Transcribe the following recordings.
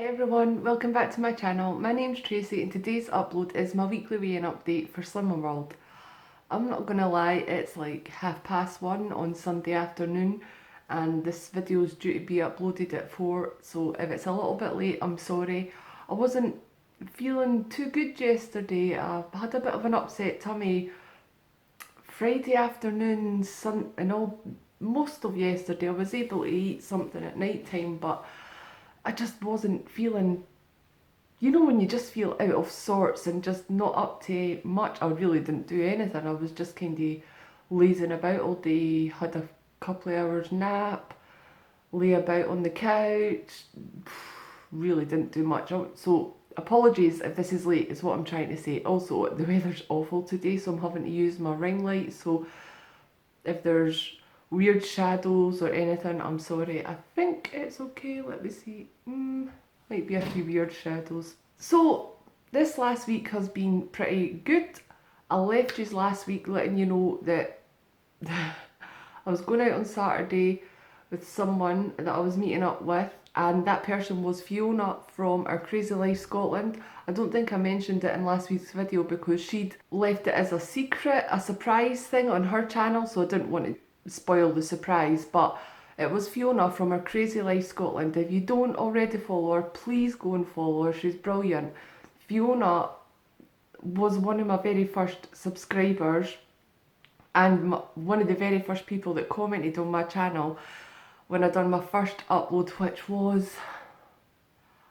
everyone, welcome back to my channel. My name's Tracy and today's upload is my weekly weigh-in update for Slimming World. I'm not gonna lie, it's like 1:30 on Sunday afternoon and this video is due to be uploaded at 4, so if it's a little bit late, I'm sorry. I wasn't feeling too good yesterday. I had a bit of an upset tummy Friday afternoon, most of yesterday. I was able to eat something at night time, but I just wasn't feeling, when you just feel out of sorts and just not up to much. I really didn't do anything. I was just kind of lazing about all day, had a couple of hours nap, lay about on the couch, really didn't do much. So apologies if this is late is what I'm trying to say. Also, the weather's awful today, so I'm having to use my ring light, so if there's weird shadows or anything, I'm sorry. I think it's okay. Let me see. Might be a few weird shadows. So this last week has been pretty good. I left you last week letting you know that I was going out on Saturday with someone that I was meeting up with, and that person was Fiona from Our Crazy Life Scotland. I don't think I mentioned it in last week's video because she'd left it as a secret, a surprise thing on her channel, so I didn't want to spoil the surprise, but it was Fiona from Our Crazy Life Scotland. If you don't already follow her, please go and follow her, she's brilliant. Fiona was one of my very first subscribers and one of the very first people that commented on my channel when I done my first upload, which was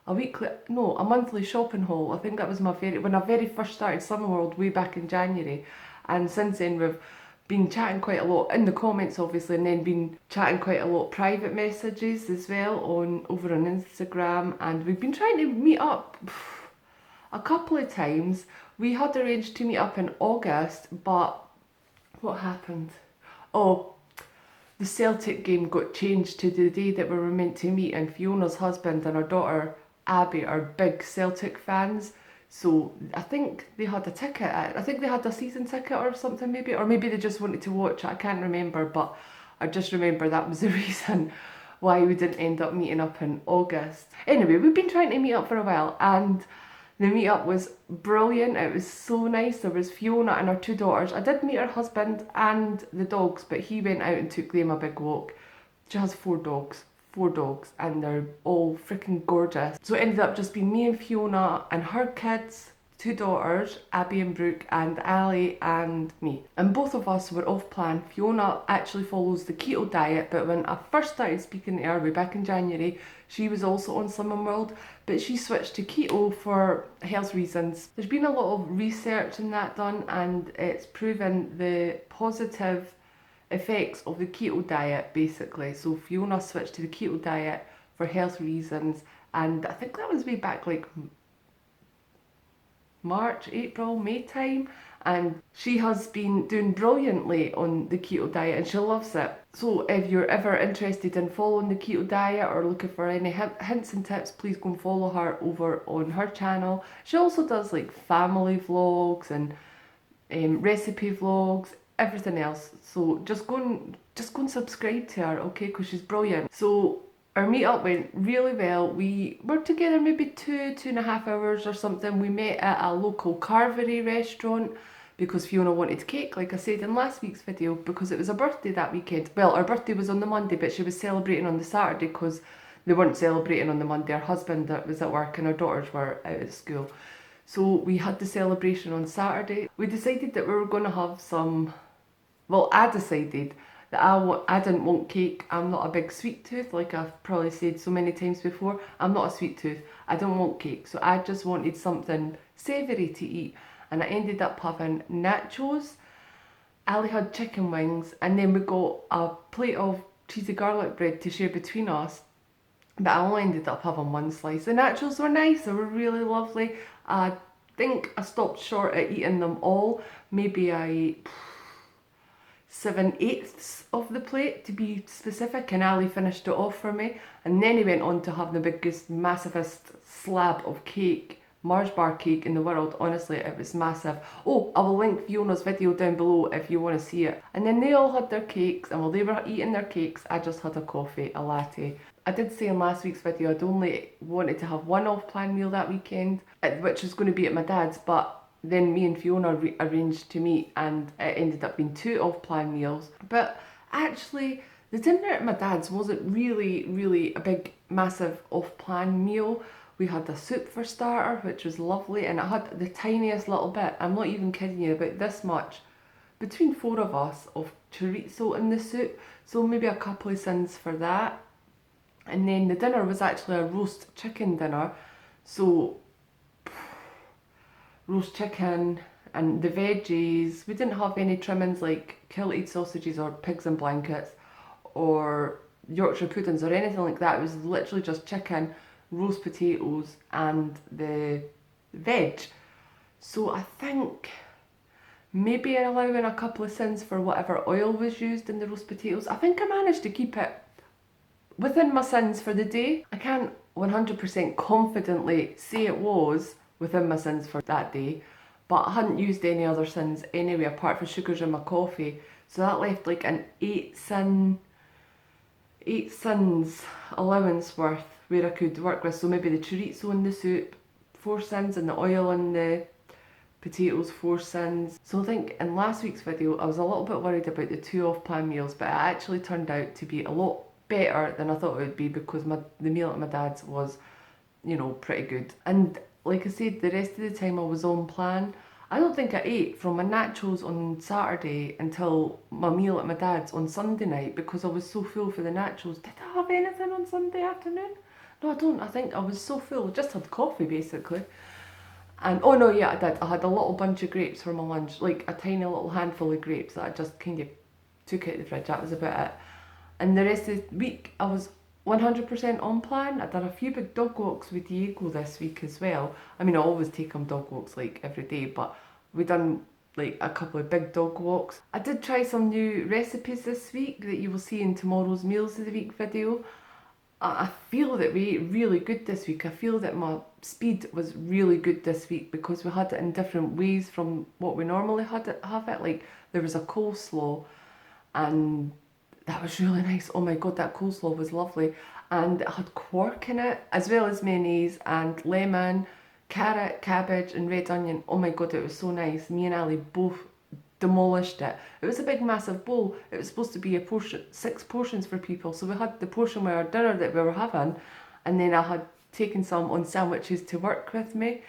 a monthly shopping haul. I think that was when I very first started Slimming World way back in January, and since then we've been chatting quite a lot in the comments obviously, and then been chatting quite a lot private messages as well over on Instagram, and we've been trying to meet up a couple of times. We had arranged to meet up in August, but what happened? Oh, the Celtic game got changed to the day that we were meant to meet, and Fiona's husband and her daughter Abby are big Celtic fans, so I think they had a ticket. I think they had a season ticket or something, maybe, or maybe they just wanted to watch it. I can't remember, but I just remember that was the reason why we didn't end up meeting up in August. Anyway, we've been trying to meet up for a while, and the meet-up was brilliant. It was so nice. There was Fiona and her two daughters. I did meet her husband and the dogs, but he went out and took them a big walk. She has four dogs, and they're all freaking gorgeous. So it ended up just being me and Fiona and her kids, two daughters, Abby and Brooke, and Ali and me. And both of us were off plan. Fiona actually follows the keto diet, but when I first started speaking to her way back in January, she was also on Slimming World, but she switched to keto for health reasons. There's been a lot of research in that done, and it's proven the positive effects of the keto diet basically. So Fiona switched to the keto diet for health reasons, and I think that was way back like March, April, May time, and she has been doing brilliantly on the keto diet and she loves it. So if you're ever interested in following the keto diet or looking for any hints and tips, please go and follow her over on her channel. She also does like family vlogs and recipe vlogs, everything else. So just go and subscribe to her, okay, because she's brilliant. So our meet-up went really well. We were together maybe 2.5 hours or something. We met at a local carvery restaurant because Fiona wanted cake, like I said in last week's video, because it was her birthday that weekend. Well, her birthday was on the Monday, but she was celebrating on the Saturday because they weren't celebrating on the Monday. Her husband was at work and her daughters were out at school. So we had the celebration on Saturday. We decided that we were going to have some, well, I decided that I didn't want cake. I'm not a big sweet tooth, like I've probably said so many times before. I'm not a sweet tooth. I don't want cake. So I just wanted something savoury to eat. And I ended up having nachos. Ali had chicken wings. And then we got a plate of cheesy garlic bread to share between us. But I only ended up having one slice. The nachos were nice. They were really lovely. I think I stopped short at eating them all. Maybe I ate 7/8 of the plate to be specific, and Ali finished it off for me, and then he went on to have the biggest, massivest slab of cake, Mars bar cake in the world. Honestly, it was massive. Oh, I will link Fiona's video down below if you want to see it. And then they all had their cakes, and while they were eating their cakes, I just had a coffee, a latte. I did say in last week's video I'd only wanted to have one off-plan meal that weekend, which was going to be at my dad's, but then me and Fiona arranged to meet and it ended up being two off-plan meals. But actually, the dinner at my dad's wasn't really a big, massive off-plan meal. We had a soup for starter, which was lovely, and it had the tiniest little bit, I'm not even kidding you, about this much, between four of us, of chorizo in the soup, so maybe a couple of sins for that. And then the dinner was actually a roast chicken dinner, so roast chicken and the veggies. We didn't have any trimmings like kilted sausages or pigs in blankets or Yorkshire puddings or anything like that. It was literally just chicken, roast potatoes and the veg. So I think maybe allowing a couple of sins for whatever oil was used in the roast potatoes. I think I managed to keep it within my sins for the day. I can't 100% confidently say it was within my sins for that day, but I hadn't used any other sins anyway apart from sugars in my coffee, so that left like an 8 sins allowance worth where I could work with. So maybe the chorizo in the soup, 4 sins, and the oil in the potatoes, 4 sins. So I think in last week's video I was a little bit worried about the 2 off-plan meals, but it actually turned out to be a lot better than I thought it would be, because the meal at my dad's was, you know, pretty good. And like I said, the rest of the time I was on plan. I don't think I ate from my nachos on Saturday until my meal at my dad's on Sunday night, because I was so full for the nachos. Did I have anything on Sunday afternoon? No, I don't. I think I was so full. I just had coffee basically. And oh no, yeah, I did. I had a little bunch of grapes for my lunch, like a tiny little handful of grapes that I just kind of took out of the fridge. That was about it. And the rest of the week I was 100% on plan. I done a few big dog walks with Diego this week as well. I mean, I always take him dog walks like every day, but we done like a couple of big dog walks. I did try some new recipes this week that you will see in tomorrow's Meals of the Week video. I feel that we ate really good this week. I feel that my speed was really good this week because we had it in different ways from what we normally have it. Like there was a coleslaw and that was really nice. Oh my god, that coleslaw was lovely. And it had quark in it, as well as mayonnaise and lemon, carrot, cabbage and red onion. Oh my god, it was so nice. Me and Ali both demolished it. It was a big massive bowl. It was supposed to be a portion, 6 portions for people. So we had the portion with our dinner that we were having, and then I had taken some on sandwiches to work with me.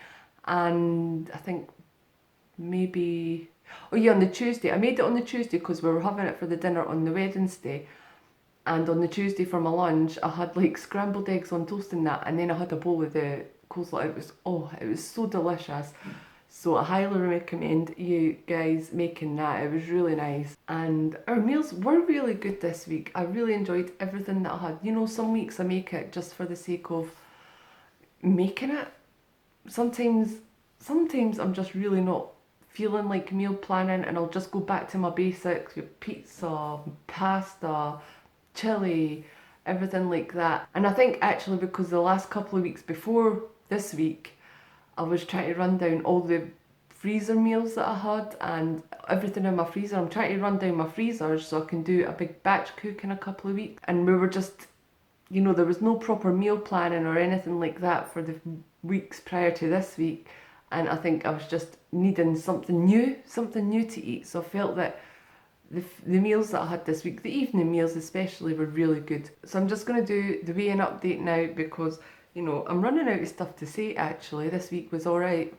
And I think maybe, oh yeah, on the Tuesday. I made it on the Tuesday because we were having it for the dinner on the Wednesday. And on the Tuesday for my lunch, I had like scrambled eggs on toast and that, and then I had a bowl of the coleslaw. It was so delicious. So I highly recommend you guys making that. It was really nice. And our meals were really good this week. I really enjoyed everything that I had. You know, some weeks I make it just for the sake of making it. Sometimes I'm just really not feeling like meal planning, and I'll just go back to my basics with pizza, pasta, chili, everything like that. And I think actually because the last couple of weeks before this week I was trying to run down all the freezer meals that I had and everything in my freezer. I'm trying to run down my freezers so I can do a big batch cook in a couple of weeks. And we were just, you know, there was no proper meal planning or anything like that for the weeks prior to this week. And I think I was just needing something new to eat. So I felt that the meals that I had this week, the evening meals especially, were really good. So I'm just going to do the weigh-in update now because, you know, I'm running out of stuff to say actually. This week was alright.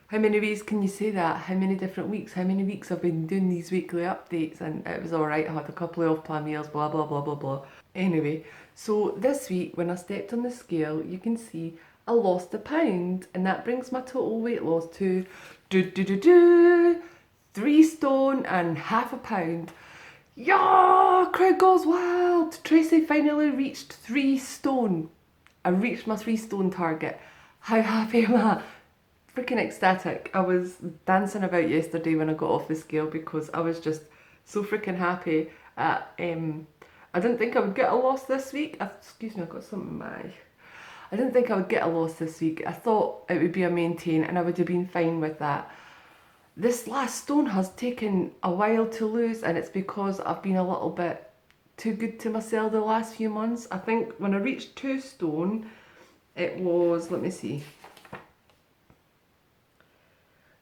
How many ways can you say that? How many different weeks? How many weeks I've been doing these weekly updates, and it was alright. I had a couple of off-plan meals, blah blah blah blah blah. Anyway, so this week when I stepped on the scale, you can see I lost £1, and that brings my total weight loss to 3 stone and half a pound. Yeah, crowd goes wild. Tracy finally reached 3 stone. I reached my 3 stone target. How happy am I? Freaking ecstatic. I was dancing about yesterday when I got off the scale because I was just so freaking happy. I didn't think I would get a loss this week. Excuse me, I got something in my eye. I didn't think I would get a loss this week. I thought it would be a maintain and I would have been fine with that. This last stone has taken a while to lose, and it's because I've been a little bit too good to myself the last few months. I think when I reached 2 stone, it was, let me see.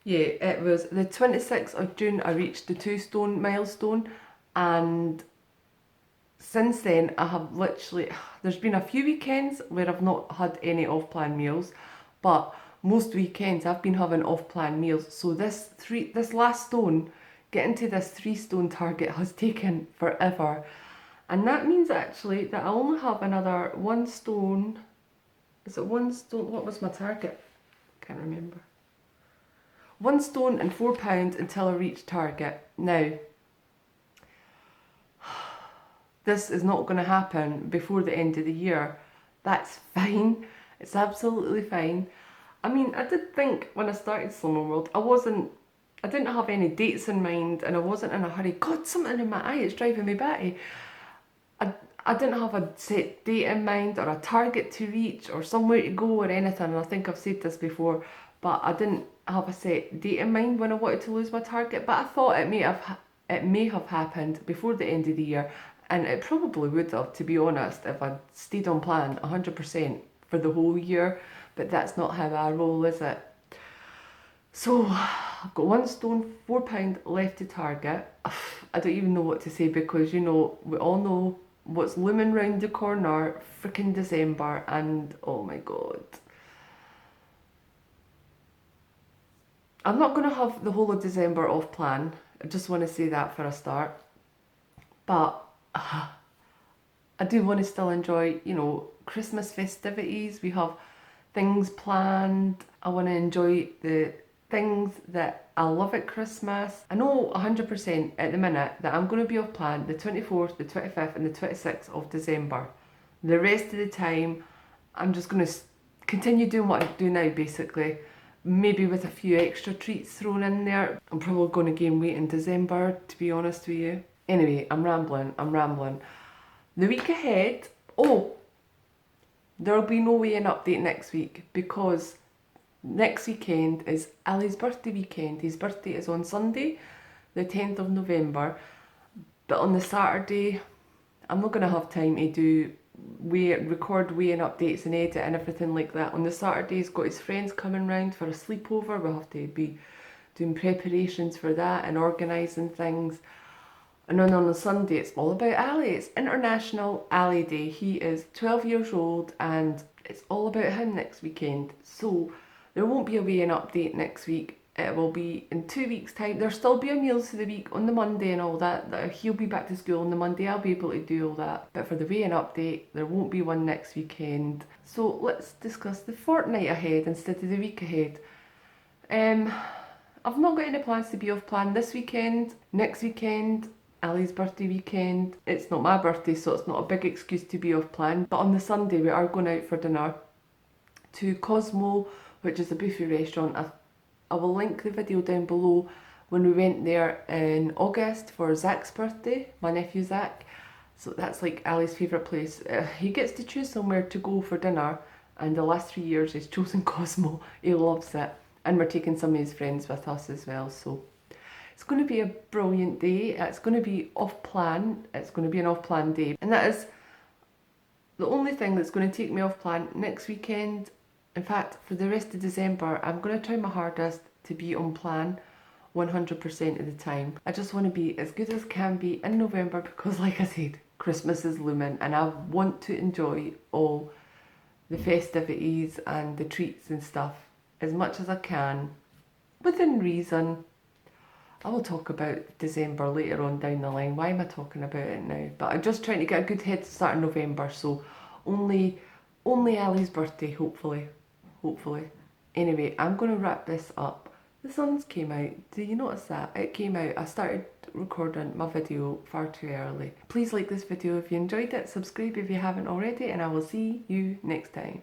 Yeah, it was the 26th of June I reached the 2 stone milestone, and since then I have literally, there's been a few weekends where I've not had any off-plan meals, but most weekends I've been having off-plan meals. So this last stone, getting to this 3 stone target has taken forever. And that means actually that I only have another 1 stone. Is it 1 stone? What was my target? Can't remember. 1 stone and £4 until I reach target. Now, this is not going to happen before the end of the year. That's fine. It's absolutely fine. I mean, I did think when I started Slimming World, I didn't have any dates in mind, and I wasn't in a hurry. God, something in my eye, it's driving me batty. I didn't have a set date in mind or a target to reach or somewhere to go or anything. And I think I've said this before, but I didn't have a set date in mind when I wanted to lose my target. But I thought it may have happened before the end of the year, and it probably would have, to be honest, if I'd stayed on plan 100% for the whole year. But that's not how I roll, is it? So I've got 1 stone, £4 left to target. I don't even know what to say, because you know, we all know what's looming round the corner, freaking December, and oh my god. I'm not going to have the whole of December off plan. I just want to say that for a start. But I do want to still enjoy, you know, Christmas festivities. We have things planned. I want to enjoy the things that I love at Christmas. I know 100% at the minute that I'm going to be off plan the 24th, the 25th and the 26th of December. The rest of the time, I'm just going to continue doing what I do now, basically. Maybe with a few extra treats thrown in there. I'm probably going to gain weight in December, to be honest with you. Anyway, I'm rambling. The week ahead, there'll be no weigh-in update next week, because next weekend is Ali's birthday weekend. His birthday is on Sunday, the 10th of November. But on the Saturday, I'm not going to have time to record weigh-in updates and edit and everything like that. On the Saturday, he's got his friends coming round for a sleepover. We'll have to be doing preparations for that and organising things. And then on a Sunday, it's all about Ali. It's International Ali Day. He is 12 years old, and it's all about him next weekend. So there won't be a weigh-in update next week. It will be in 2 weeks' time. There'll still be a meals of the week on the Monday and all that. He'll be back to school on the Monday. I'll be able to do all that. But for the weigh-in update, there won't be one next weekend. So let's discuss the fortnight ahead instead of the week ahead. I've not got any plans to be off plan this weekend. Next weekend, Ali's birthday weekend. It's not my birthday, so it's not a big excuse to be off plan. But on the Sunday, we are going out for dinner to Cosmo, which is a buffet restaurant. I will link the video down below when we went there in August for Zach's birthday, my nephew Zach. So that's like Ali's favourite place. He gets to choose somewhere to go for dinner, and the last 3 years he's chosen Cosmo. He loves it. And we're taking some of his friends with us as well, so it's going to be a brilliant day. It's going to be off plan. It's going to be an off plan day. And that is the only thing that's going to take me off plan next weekend. In fact, for the rest of December, I'm going to try my hardest to be on plan 100% of the time. I just want to be as good as can be in November, because like I said, Christmas is looming and I want to enjoy all the festivities and the treats and stuff as much as I can, within reason. I will talk about December later on down the line. Why am I talking about it now? But I'm just trying to get a good head start in November, so only Ali's birthday, hopefully. Anyway, I'm going to wrap this up. The sun's came out. Do you notice that? It came out. I started recording my video far too early. Please like this video if you enjoyed it, subscribe if you haven't already, and I will see you next time.